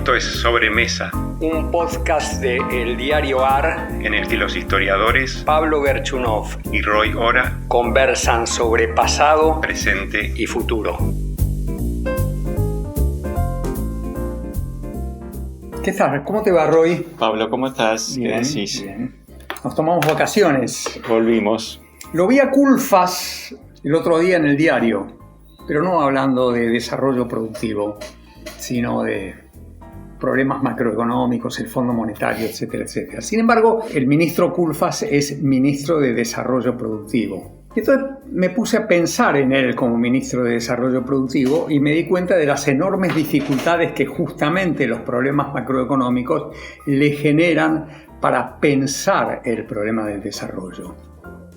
Esto es Sobremesa, un podcast de El Diario AR, en el que los historiadores Pablo Gerchunov y Roy Ora conversan sobre pasado, presente y futuro. ¿Qué tal? ¿Cómo te va, Roy? Pablo, ¿cómo estás? Bien, ¿Qué decís? bien. Nos tomamos vacaciones. Volvimos. Lo vi a Culfas el otro día en El Diario, pero no hablando de desarrollo productivo, sino de problemas macroeconómicos, el Fondo Monetario, etcétera, etcétera. Sin embargo, el ministro Culfas es ministro de Desarrollo Productivo. Entonces me puse a pensar en él como ministro de Desarrollo Productivo y me di cuenta de las enormes dificultades que justamente los problemas macroeconómicos le generan para pensar el problema del desarrollo.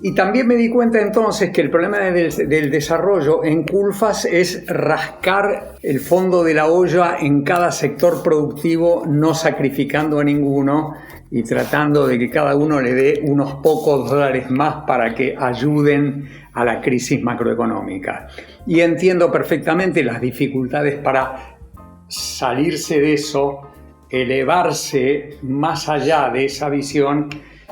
Y también me di cuenta entonces que el problema del desarrollo en Culfas es rascar el fondo de la olla en cada sector productivo, no sacrificando a ninguno y tratando de que cada uno le dé unos pocos dólares más para que ayuden a la crisis macroeconómica. Y entiendo perfectamente las dificultades para salirse de eso, elevarse más allá de esa visión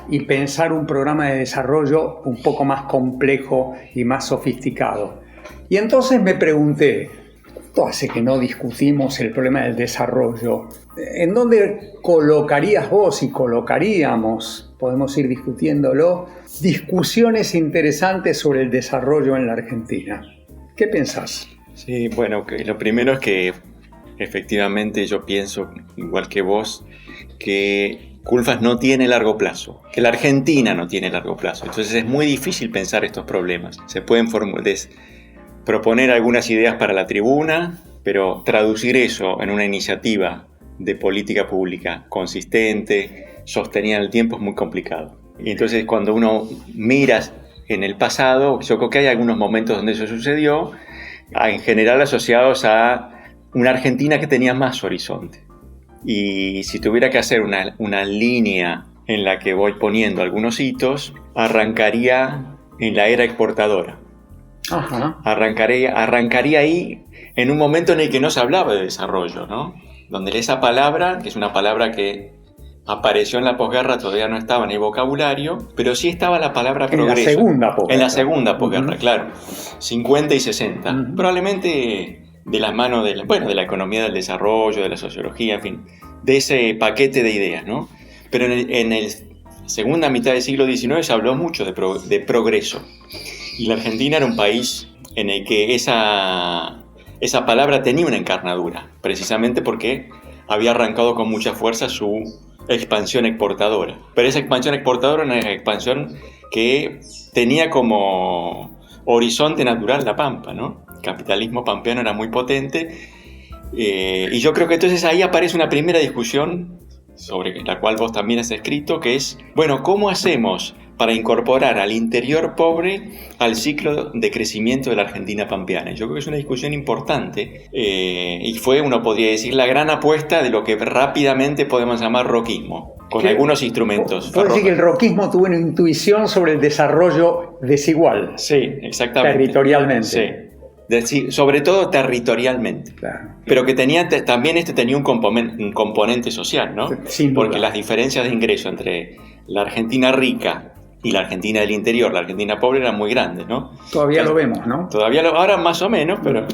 y pensar un programa de desarrollo un poco más complejo y más sofisticado. Y entonces me pregunté, ¿cuánto hace que no discutimos el problema del desarrollo? ¿En dónde colocarías vos y colocaríamos, podemos ir discutiéndolo, discusiones interesantes sobre el desarrollo en la Argentina? ¿Qué pensás? Sí, bueno, lo primero es que efectivamente yo pienso, igual que vos, que Culfas no tiene largo plazo, que la Argentina no tiene largo plazo. Entonces es muy difícil pensar estos problemas. Se pueden proponer algunas ideas para la tribuna, pero traducir eso en una iniciativa de política pública consistente, sostenida en el tiempo, es muy complicado. Y entonces cuando uno mira en el pasado, yo creo que hay algunos momentos donde eso sucedió, en general asociados a una Argentina que tenía más horizonte. Y si tuviera que hacer una línea en la que voy poniendo algunos hitos, arrancaría en la era exportadora. Ajá. Arrancaría ahí en un momento en el que no se hablaba de desarrollo, ¿no? Donde esa palabra, que es una palabra que apareció en la posguerra, todavía no estaba en el vocabulario, pero sí estaba la palabra progreso. En la segunda posguerra, claro. 50 y 60. Probablemente de la mano de la economía del desarrollo, de la sociología, en fin, de ese paquete de ideas, ¿no? Pero en la segunda mitad del siglo XIX se habló mucho de progreso. Y la Argentina era un país en el que esa palabra tenía una encarnadura, precisamente porque había arrancado con mucha fuerza su expansión exportadora. Pero esa expansión exportadora era una expansión que tenía como horizonte natural la Pampa, ¿no? El capitalismo pampeano era muy potente, y yo creo que entonces ahí aparece una primera discusión sobre la cual vos también has escrito, que es, bueno, ¿cómo hacemos para incorporar al interior pobre al ciclo de crecimiento de la Argentina pampeana? Yo creo que es una discusión importante, y fue, uno podría decir, la gran apuesta de lo que rápidamente podemos llamar roquismo, con algunos instrumentos. ¿Puedo decir que el roquismo tuvo una intuición sobre el desarrollo desigual? Sí, exactamente. Territorialmente. Sí. Sobre todo territorialmente, Claro. pero que también tenía un componente social, ¿no? Sin duda. Porque las diferencias de ingreso entre la Argentina rica y la Argentina del interior, la Argentina pobre, eran muy grandes, ¿no? Todavía lo vemos, ¿no? Ahora más o menos, pero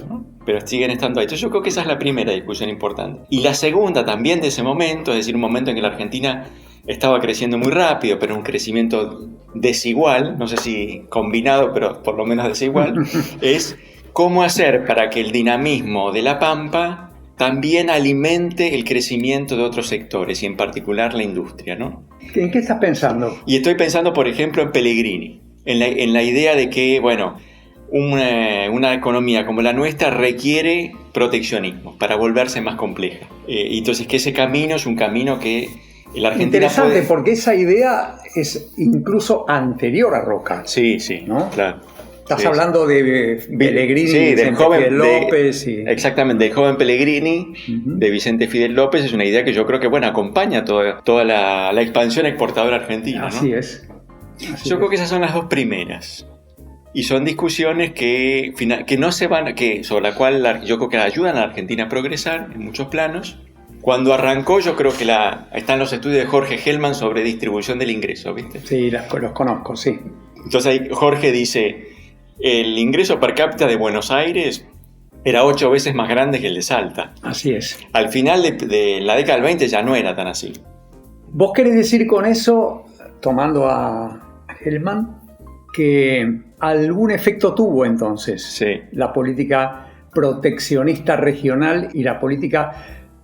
siguen estando ahí. Entonces yo creo que esa es la primera discusión importante. Y la segunda también de ese momento, es decir, un momento en que la Argentina estaba creciendo muy rápido, pero un crecimiento desigual, no sé si combinado, pero por lo menos desigual, es cómo hacer para que el dinamismo de la Pampa también alimente el crecimiento de otros sectores, y en particular la industria, ¿no? ¿En qué estás pensando? Y estoy pensando, por ejemplo, en Pellegrini, en la idea de que, bueno, una economía como la nuestra requiere proteccionismo para volverse más compleja. Y entonces que ese camino es un camino que la Argentina interesante, puede... porque esa idea es incluso anterior a Roca. Sí, ¿no? Claro. Estás hablando de Pellegrini, sí, del joven Fidel López. Exactamente, del joven Pellegrini, de Vicente Fidel López. Es una idea que yo creo que, bueno, acompaña toda la expansión exportadora argentina, Así ¿no? es. Yo creo que esas son las dos primeras. Y son discusiones que no se van, sobre la cual yo creo que ayudan a la Argentina a progresar en muchos planos, Cuando arrancó, yo creo que están los estudios de Jorge Hellman sobre distribución del ingreso, ¿viste? Sí, los conozco, sí. Entonces ahí Jorge dice, el ingreso per cápita de Buenos Aires era 8 veces más grande que el de Salta. Así es. Al final de la década del 20 ya no era tan así. ¿Vos querés decir con eso, tomando a Hellman, que algún efecto tuvo entonces Sí. la política proteccionista regional y la política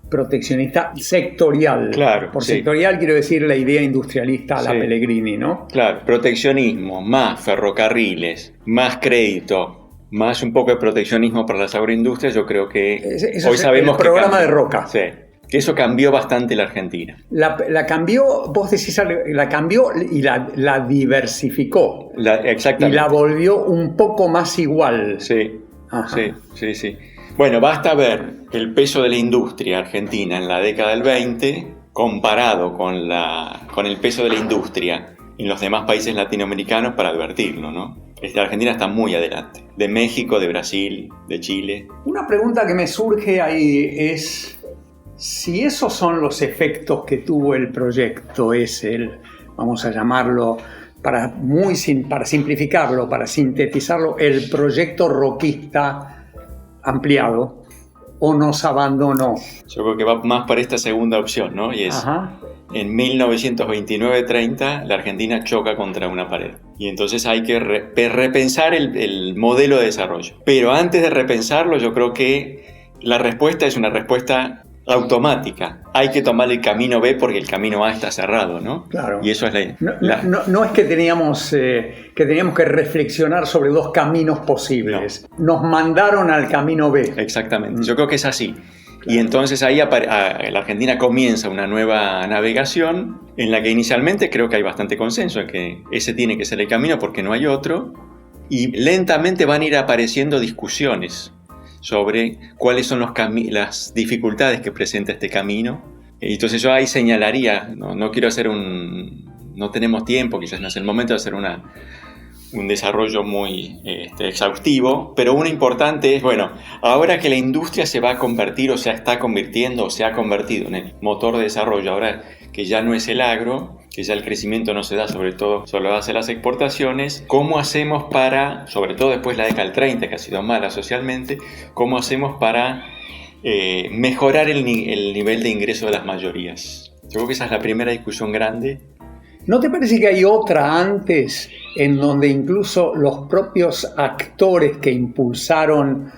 proteccionista sectorial? Claro, Por sí. sectorial quiero decir la idea industrialista a la Sí. Pellegrini, ¿no? Claro, proteccionismo, más ferrocarriles, más crédito, más un poco de proteccionismo para las agroindustrias, yo creo que Eso hoy es sabemos el programa cambió. de Roca. Sí, que eso cambió bastante la Argentina. La cambió, vos decís, la cambió y la diversificó. Y Exactamente. la volvió un poco más igual. Sí, Ajá. sí. Bueno, basta ver el peso de la industria argentina en la década del 20 comparado con el peso de la industria en los demás países latinoamericanos para advertirlo, ¿no? La Argentina está muy adelante. De México, de Brasil, de Chile. Una pregunta que me surge ahí es si esos son los efectos que tuvo el proyecto, vamos a llamarlo, para simplificarlo, para sintetizarlo, el proyecto roquista ampliado, o nos abandonó. Yo creo que va más para esta segunda opción, ¿no? Y es, Ajá. en 1929-30 la Argentina choca contra una pared. Y entonces hay que repensar el modelo de desarrollo. Pero antes de repensarlo, yo creo que la respuesta es una respuesta automática. Hay que tomar el camino B porque el camino A está cerrado, ¿no? Claro. Y eso es No es que teníamos que reflexionar sobre dos caminos posibles. No. Nos mandaron al camino B. Exactamente. Yo creo que es así. Y entonces ahí la Argentina comienza una nueva navegación en la que inicialmente creo que hay bastante consenso en que ese tiene que ser el camino porque no hay otro. Y lentamente van a ir apareciendo discusiones sobre cuáles son las dificultades que presenta este camino. Entonces yo ahí señalaría, no quiero hacer no tenemos tiempo, quizás no es el momento de hacer un desarrollo muy exhaustivo, pero uno importante es, bueno, ahora que la industria se va a convertir o se está convirtiendo o se ha convertido en el motor de desarrollo, ahora que ya no es el agro, que ya el crecimiento no se da sobre todo, solo hace las exportaciones, ¿cómo hacemos para, sobre todo después de la década del 30, que ha sido mala socialmente, cómo hacemos para mejorar el nivel de ingreso de las mayorías? Yo creo que esa es la primera discusión grande. ¿No te parece que hay otra antes en donde incluso los propios actores que impulsaron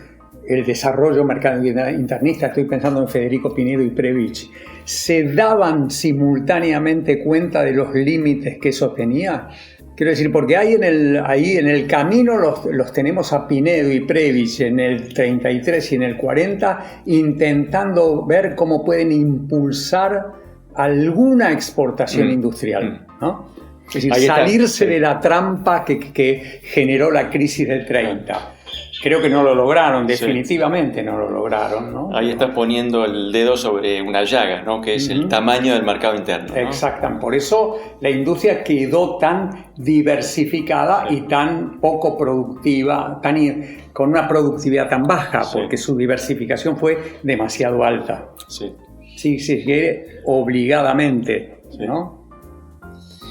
el desarrollo mercado internista, estoy pensando en Federico Pinedo y Previch, se daban simultáneamente cuenta de los límites que eso tenía? Quiero decir, porque ahí en el camino los tenemos a Pinedo y Previch en el 33 y en el 40 intentando ver cómo pueden impulsar alguna exportación industrial, ¿no? Es decir, salirse de la trampa que generó la crisis del 30. Creo que no lo lograron, definitivamente no lo lograron, ¿no? Ahí estás poniendo el dedo sobre una llaga, ¿no? Que es el tamaño del mercado interno, ¿no? Exactamente, por eso la industria quedó tan diversificada y tan poco productiva, con una productividad tan baja, porque su diversificación fue demasiado alta. Sí, obligadamente, ¿no?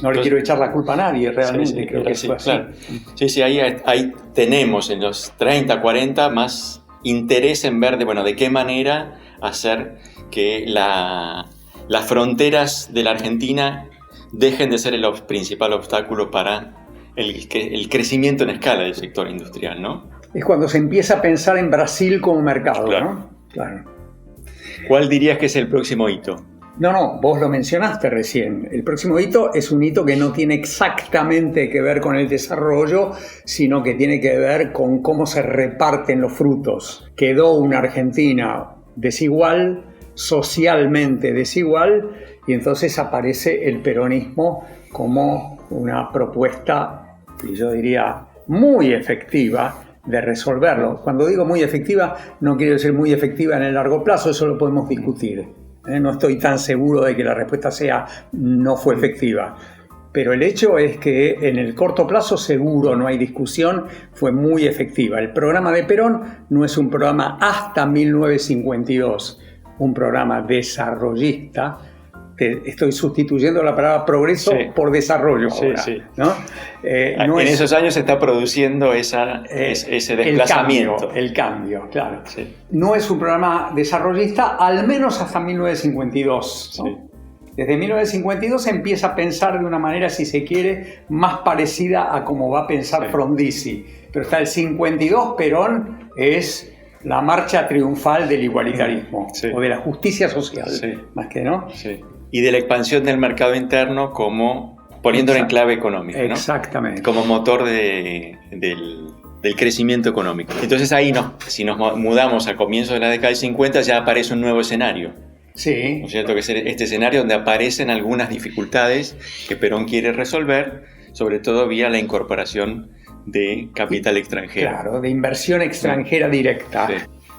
No le quiero echar la culpa a nadie, realmente, creo que fue así. Claro. Sí, ahí tenemos en los 30, 40 más interés en ver de qué manera hacer que las fronteras de la Argentina dejen de ser el principal obstáculo para el crecimiento en escala del sector industrial, ¿no? Es cuando se empieza a pensar en Brasil como mercado, claro. ¿no? Claro. ¿Cuál dirías que es el próximo hito? No, vos lo mencionaste recién. El próximo hito es un hito que no tiene exactamente que ver con el desarrollo, sino que tiene que ver con cómo se reparten los frutos. Quedó una Argentina desigual, socialmente desigual, y entonces aparece el peronismo como una propuesta, y yo diría, muy efectiva de resolverlo. Cuando digo muy efectiva, no quiero decir muy efectiva en el largo plazo, eso lo podemos discutir. No estoy tan seguro de que la respuesta sea no fue efectiva. Pero el hecho es que en el corto plazo seguro, no hay discusión, fue muy efectiva. El programa de Perón no es un programa hasta 1952. un programa desarrollista. Estoy sustituyendo la palabra progreso por desarrollo ahora, ¿no? En esos años se está produciendo ese desplazamiento. El cambio, claro. Sí. No es un programa desarrollista, al menos hasta 1952, ¿no? Sí. Desde 1952 se empieza a pensar de una manera, si se quiere, más parecida a como va a pensar Frondizi. Pero hasta el 52, Perón es la marcha triunfal del igualitarismo, o de la justicia social, más que, ¿no? Sí. Y de la expansión del mercado interno poniéndolo en clave económica, ¿no? Exactamente. Como motor del crecimiento económico. Entonces ahí, si nos mudamos a comienzos de la década del 50, ya aparece un nuevo escenario. Sí. ¿No es cierto? Que es este escenario donde aparecen algunas dificultades que Perón quiere resolver, sobre todo vía la incorporación de capital extranjero. Claro, de inversión extranjera directa. Sí.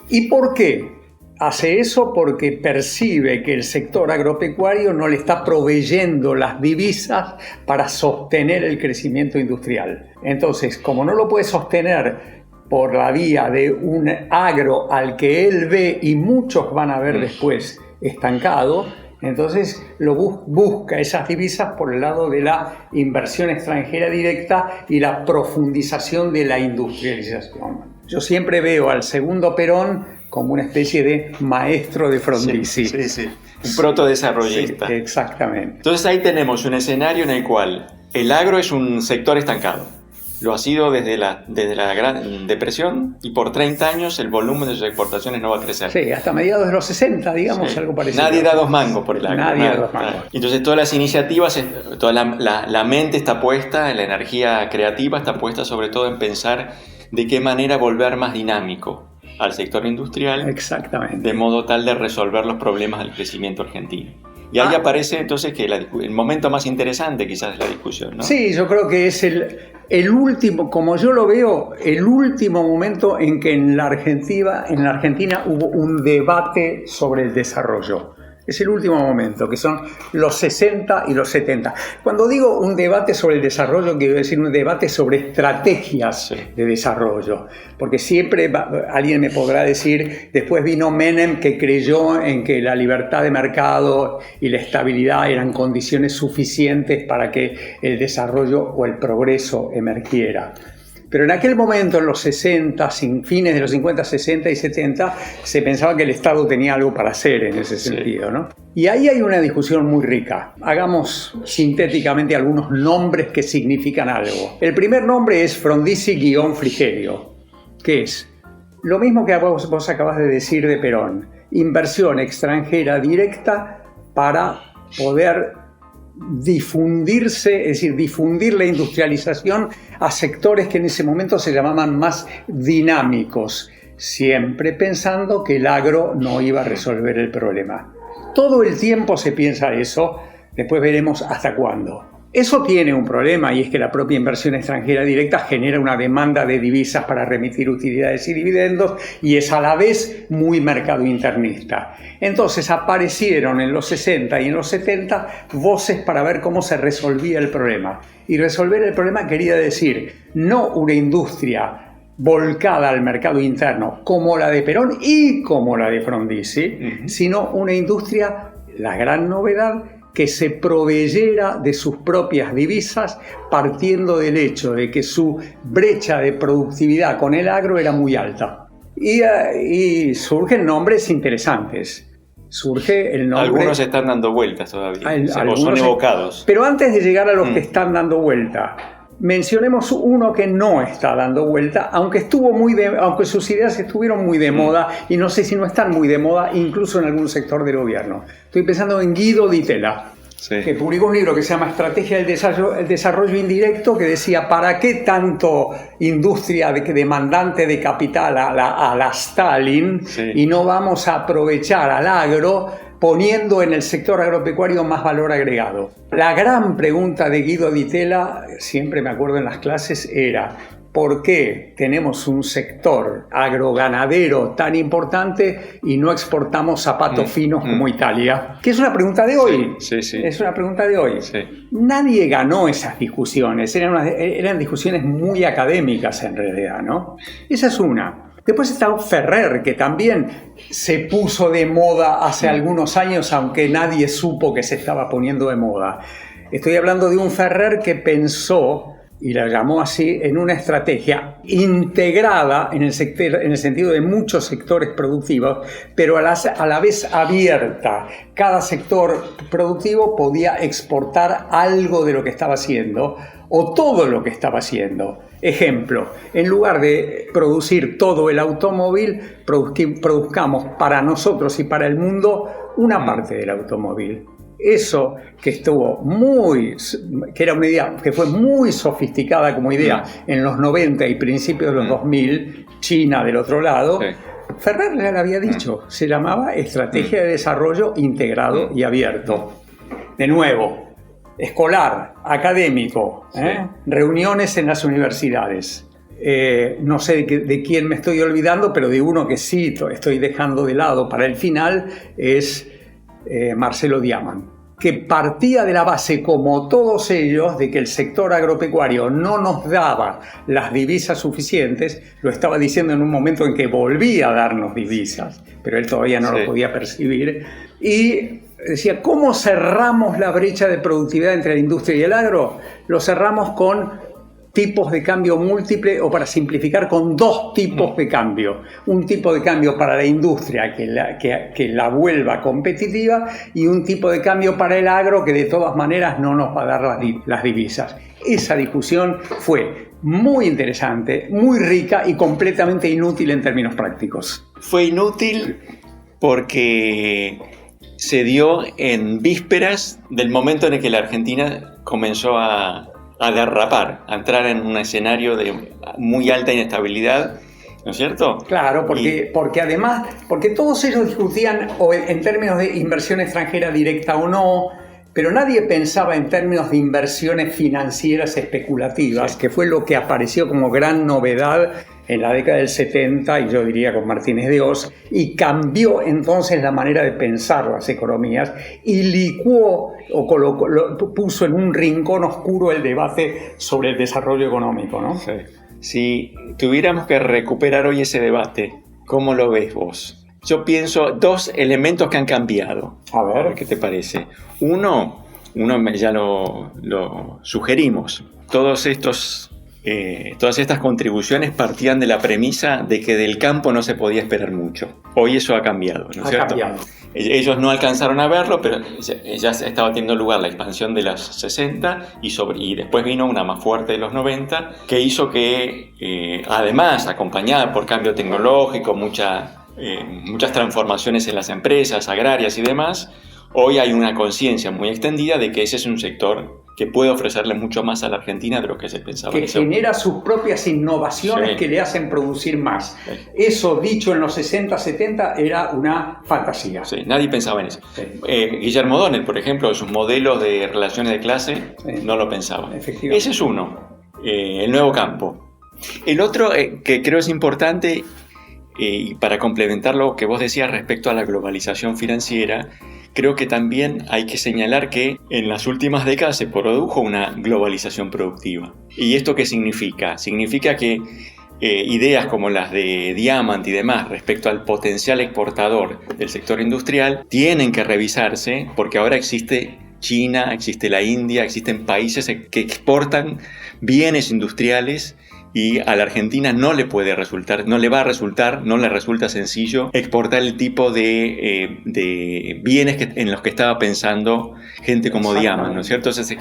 ¿Y por qué? Hace eso porque percibe que el sector agropecuario no le está proveyendo las divisas para sostener el crecimiento industrial. Entonces, como no lo puede sostener por la vía de un agro al que él ve y muchos van a ver después estancado, entonces busca esas divisas por el lado de la inversión extranjera directa y la profundización de la industrialización. Yo siempre veo al segundo Perón como una especie de maestro de Frondizi. Sí. Un protodesarrollista. Sí, exactamente. Entonces ahí tenemos un escenario en el cual el agro es un sector estancado. Lo ha sido desde la Gran Depresión y por 30 años el volumen de sus exportaciones no va a crecer. Sí, hasta mediados de los 60, digamos, algo parecido. Nadie da 2 mangos por el agro. Nadie da 2 mangos. Entonces todas las iniciativas, toda la mente está puesta, la energía creativa está puesta sobre todo en pensar de qué manera volver más dinámico al sector industrial. Exactamente. De modo tal de resolver los problemas del crecimiento argentino. Y ahí aparece entonces que el momento más interesante quizás de la discusión, ¿no? Sí, yo creo que es el último, como yo lo veo, el último momento en que en la Argentina hubo un debate sobre el desarrollo. Es el último momento, que son los 60 y los 70. Cuando digo un debate sobre el desarrollo, quiero decir un debate sobre estrategias de desarrollo. Porque siempre alguien me podrá decir, después vino Menem que creyó en que la libertad de mercado y la estabilidad eran condiciones suficientes para que el desarrollo o el progreso emergiera. Pero en aquel momento, en los 60, fines de los 50, 60 y 70, se pensaba que el Estado tenía algo para hacer en ese sentido, ¿no? Y ahí hay una discusión muy rica. Hagamos sintéticamente algunos nombres que significan algo. El primer nombre es Frondizi-Frigerio, que es lo mismo que vos acabas de decir de Perón. Inversión extranjera directa para poder difundirse, es decir, difundir la industrialización a sectores que en ese momento se llamaban más dinámicos, siempre pensando que el agro no iba a resolver el problema. Todo el tiempo se piensa eso, después veremos hasta cuándo. Eso tiene un problema, y es que la propia inversión extranjera directa genera una demanda de divisas para remitir utilidades y dividendos, y es a la vez muy mercado internista. Entonces aparecieron en los 60 y en los 70 voces para ver cómo se resolvía el problema. Y resolver el problema quería decir no una industria volcada al mercado interno como la de Perón y como la de Frondizi, sino una industria, la gran novedad, que se proveyera de sus propias divisas, partiendo del hecho de que su brecha de productividad con el agro era muy alta. Y surgen nombres interesantes. Surge el nombre... Algunos están dando vueltas todavía, o son evocados. Pero antes de llegar a los que están dando vuelta, mencionemos uno que no está dando vuelta, aunque sus ideas estuvieron muy de moda, y no sé si no están muy de moda incluso en algún sector del gobierno. Estoy pensando en Guido Di Tella, que publicó un libro que se llama Estrategia del Desarrollo Indirecto, que decía, ¿para qué tanto industria demandante de capital a la Stalin y no vamos a aprovechar al agro poniendo en el sector agropecuario más valor agregado? La gran pregunta de Guido Di Tella, siempre me acuerdo en las clases, era ¿por qué tenemos un sector agroganadero tan importante y no exportamos zapatos finos como Italia? Que es una pregunta de hoy. Sí. Es una pregunta de hoy. Sí. Nadie ganó esas discusiones. Eran discusiones muy académicas en realidad, ¿no? Esa es una. Después está Ferrer, que también se puso de moda hace algunos años, aunque nadie supo que se estaba poniendo de moda. Estoy hablando de un Ferrer que pensó, y la llamó así, en una estrategia integrada en el sentido de muchos sectores productivos, pero a la vez abierta. Cada sector productivo podía exportar algo de lo que estaba haciendo o todo lo que estaba haciendo. Ejemplo, en lugar de producir todo el automóvil, produzcamos para nosotros y para el mundo una parte del automóvil. Eso que era una idea que fue muy sofisticada como idea en los 90 y principios de los 2000, China del otro lado, Ferrer ya lo había dicho, se llamaba Estrategia de Desarrollo Integrado y Abierto. De nuevo, escolar, académico, reuniones en las universidades. No sé de quién me estoy olvidando, pero de uno que sí estoy dejando de lado para el final es Marcelo Diamant, que partía de la base, como todos ellos, de que el sector agropecuario no nos daba las divisas suficientes. Lo estaba diciendo en un momento en que volvía a darnos divisas, pero él todavía no lo podía percibir. Y decía, ¿cómo cerramos la brecha de productividad entre la industria y el agro? Lo cerramos con tipos de cambio múltiple, o para simplificar, con dos tipos de cambio. Un tipo de cambio para la industria que la vuelva competitiva, y un tipo de cambio para el agro que de todas maneras no nos va a dar las divisas. Esa discusión fue muy interesante, muy rica y completamente inútil en términos prácticos. Fue inútil porque se dio en vísperas del momento en el que la Argentina comenzó a derrapar, a entrar en un escenario de muy alta inestabilidad, ¿no es cierto? Claro, porque además, porque todos ellos discutían en términos de inversión extranjera directa o no, pero nadie pensaba en términos de inversiones financieras especulativas, que fue lo que apareció como gran novedad en la década del 70, y yo diría con Martínez de Hoz, y cambió entonces la manera de pensar las economías y licuó o puso en un rincón oscuro el debate sobre el desarrollo económico, ¿no? Sí. Si tuviéramos que recuperar hoy ese debate, ¿cómo lo ves vos? Yo pienso dos elementos que han cambiado. A ver. ¿Qué te parece? Uno ya lo sugerimos. Todas estas contribuciones partían de la premisa de que del campo no se podía esperar mucho. Hoy eso ha cambiado, ¿no es cierto? Cambiado. Ellos no alcanzaron a verlo, pero ya estaba teniendo lugar la expansión de los 60 y después vino una más fuerte de los 90, que hizo que, además, acompañada por cambio tecnológico, muchas transformaciones en las empresas agrarias y demás, hoy hay una conciencia muy extendida de que ese es un sector que puede ofrecerle mucho más a la Argentina de lo que se pensaba. Que genera sus propias innovaciones que le hacen producir más. Sí. Eso, dicho en los 60, 70, era una fantasía. Sí, nadie pensaba en eso. Sí. Guillermo Donel, por ejemplo, sus modelos de relaciones de clase, no lo pensaba. Ese es uno, el nuevo campo. El otro, que creo es importante, y para complementar lo que vos decías respecto a la globalización financiera, creo que también hay que señalar que en las últimas décadas se produjo una globalización productiva. ¿Y esto qué significa? Significa que ideas como las de Diamant y demás respecto al potencial exportador del sector industrial tienen que revisarse, porque ahora existe China, existe la India, existen países que exportan bienes industriales, y a la Argentina no le resulta sencillo exportar el tipo de bienes en los que estaba pensando gente como Diamant, ¿no es cierto? Entonces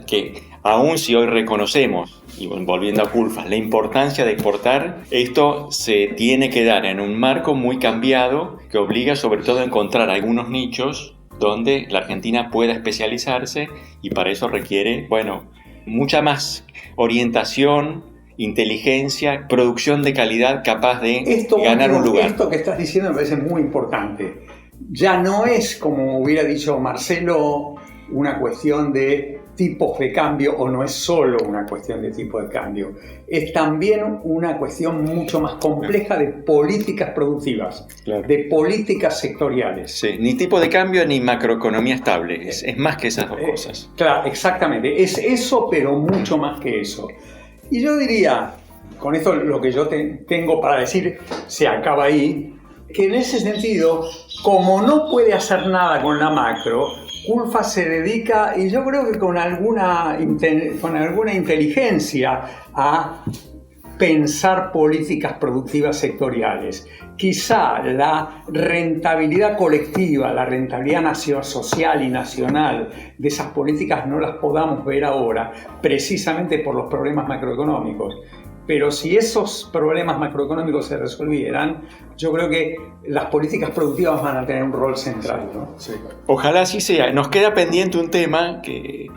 que aún si hoy reconocemos, y volviendo a Culfas, la importancia de exportar, esto se tiene que dar en un marco muy cambiado que obliga sobre todo a encontrar algunos nichos donde la Argentina pueda especializarse, y para eso requiere, mucha más orientación, inteligencia, producción de calidad capaz de ganar un lugar. Esto que estás diciendo me parece muy importante. Ya no es, como hubiera dicho Marcelo, una cuestión de tipos de cambio, o no es solo una cuestión de tipo de cambio. Es también una cuestión mucho más compleja de políticas productivas, de políticas sectoriales. Sí, ni tipo de cambio ni macroeconomía estable. Es más que esas dos cosas. Claro, exactamente. Es eso, pero mucho más que eso. Y yo diría, con esto lo que yo tengo para decir se acaba ahí, que en ese sentido, como no puede hacer nada con la macro, Culfas se dedica, y yo creo que con alguna inteligencia, a pensar políticas productivas sectoriales. Quizá la rentabilidad colectiva, la rentabilidad social y nacional de esas políticas no las podamos ver ahora, precisamente por los problemas macroeconómicos. Pero si esos problemas macroeconómicos se resolvieran, yo creo que las políticas productivas van a tener un rol central, ¿no? Sí. Ojalá así sea. Nos queda pendiente un tema que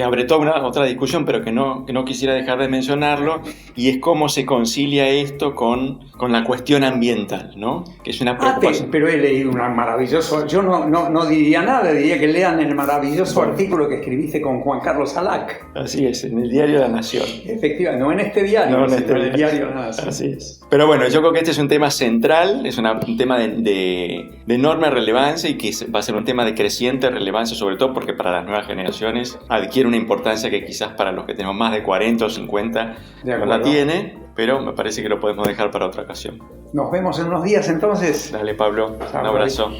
abre toda otra discusión, pero que no quisiera dejar de mencionarlo, y es cómo se concilia esto con la cuestión ambiental, ¿no? Que es una preocupación. Pero he leído un maravilloso, yo no diría nada, diría que lean el maravilloso artículo que escribiste con Juan Carlos Alac. Así es, en el diario La Nación. Efectivamente, no en este diario, sino en el diario La Nación. Así es. Pero bueno, yo creo que este es un tema central, es un tema de enorme relevancia, y que va a ser un tema de creciente relevancia, sobre todo porque para las nuevas generaciones adquiere una importancia que quizás para los que tenemos más de 40 o 50 no la tiene, pero me parece que lo podemos dejar para otra ocasión. Nos vemos en unos días entonces. Dale, Pablo, un abrazo.